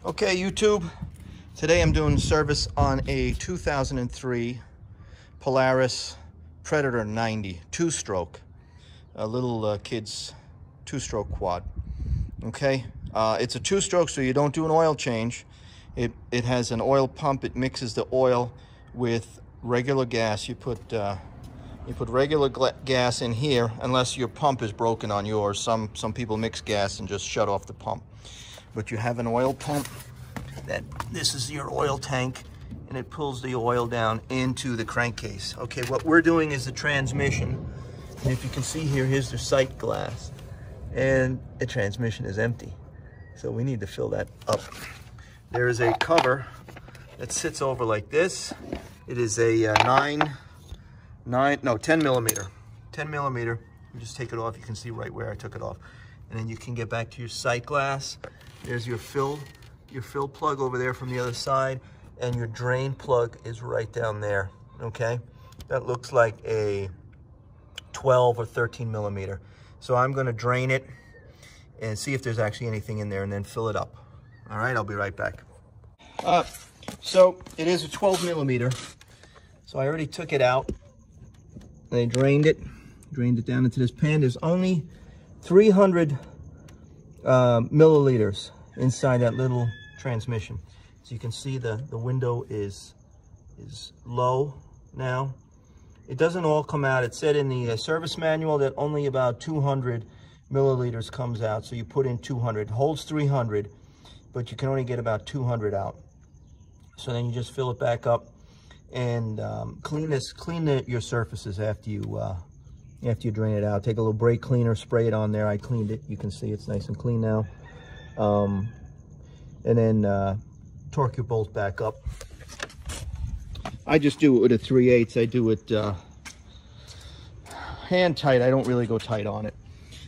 Okay, YouTube, today I'm doing service on a 2003 Polaris Predator 90 two-stroke, a little kid's two-stroke quad. Okay, it's a two-stroke, so you don't do an oil change. It has an oil pump. It mixes the oil with regular gas. You put regular gas in here, unless your pump is broken on yours. Some people mix gas and just shut off the pump. But you have an oil pump. This is your oil tank, and it pulls the oil down into the crankcase. Okay, what we're doing is the transmission. And if you can see here, here's the sight glass. And the transmission is empty. So we need to fill that up. There is a cover that sits over like this. It is a 10 millimeter. 10 millimeter. You just take it off. You can see right where I took it off. And then you can get back to your sight glass. There's your fill plug over there from the other side. And your drain plug is right down there. Okay? That looks like a 12 or 13 millimeter. So I'm going to drain it and see if there's actually anything in there and then fill it up. All right, I'll be right back. So it is a 12 millimeter. So I already took it out. I drained it down into this pan. There's only 300 milliliters inside that little transmission. So you can see the window is low now. It doesn't all come out. It said in the service manual that only about 200 milliliters comes out. So you put in 200. It holds 300, but you can only get about 200 out. So then you just fill it back up and clean your surfaces after you drain it out. Take a little brake cleaner, spray it on there. I cleaned it. You can see it's nice and clean now. And then torque your bolt back up. I just do it with a 3/8. I do it hand tight. I don't really go tight on it.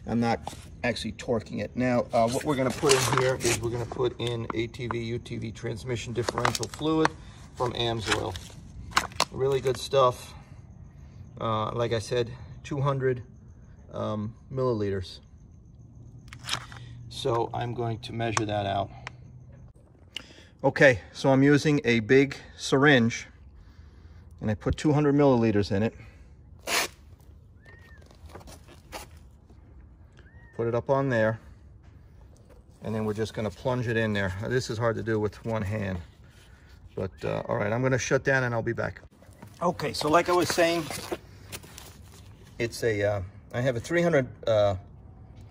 I'm not actually torquing it. Now, what we're going to put in here is we're going to put in ATV, UTV transmission differential fluid from AMSOIL. Really good stuff. Like I said, 200 milliliters. So I'm going to measure that out. Okay, so I'm using a big syringe, and I put 200 milliliters in it. Put it up on there, and then we're just going to plunge it in there. This is hard to do with one hand, but all right, I'm going to shut down and I'll be back. Okay, so like I was saying, it's a I have a 300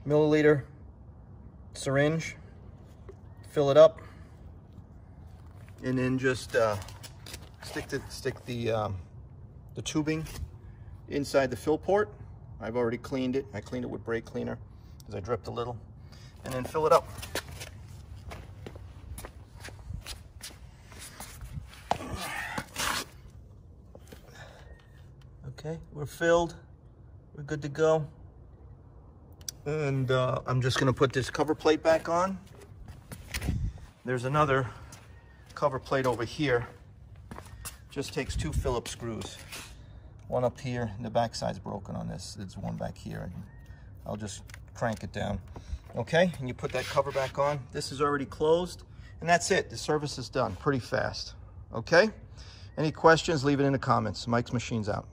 milliliter syringe. Fill it up, and then just stick the tubing inside the fill port. I've already cleaned it. I cleaned it with brake cleaner because I dripped a little, and then fill it up. Okay, we're filled. We're good to go. And I'm just going to put this cover plate back on. There's another cover plate over here. Just takes 2 Phillips screws. One up here, and the back side's broken on this. There's one back here, and I'll just crank it down. Okay, and you put that cover back on. This is already closed, and that's it. The service is done pretty fast. Okay? Any questions, leave it in the comments. Mike's Machines out.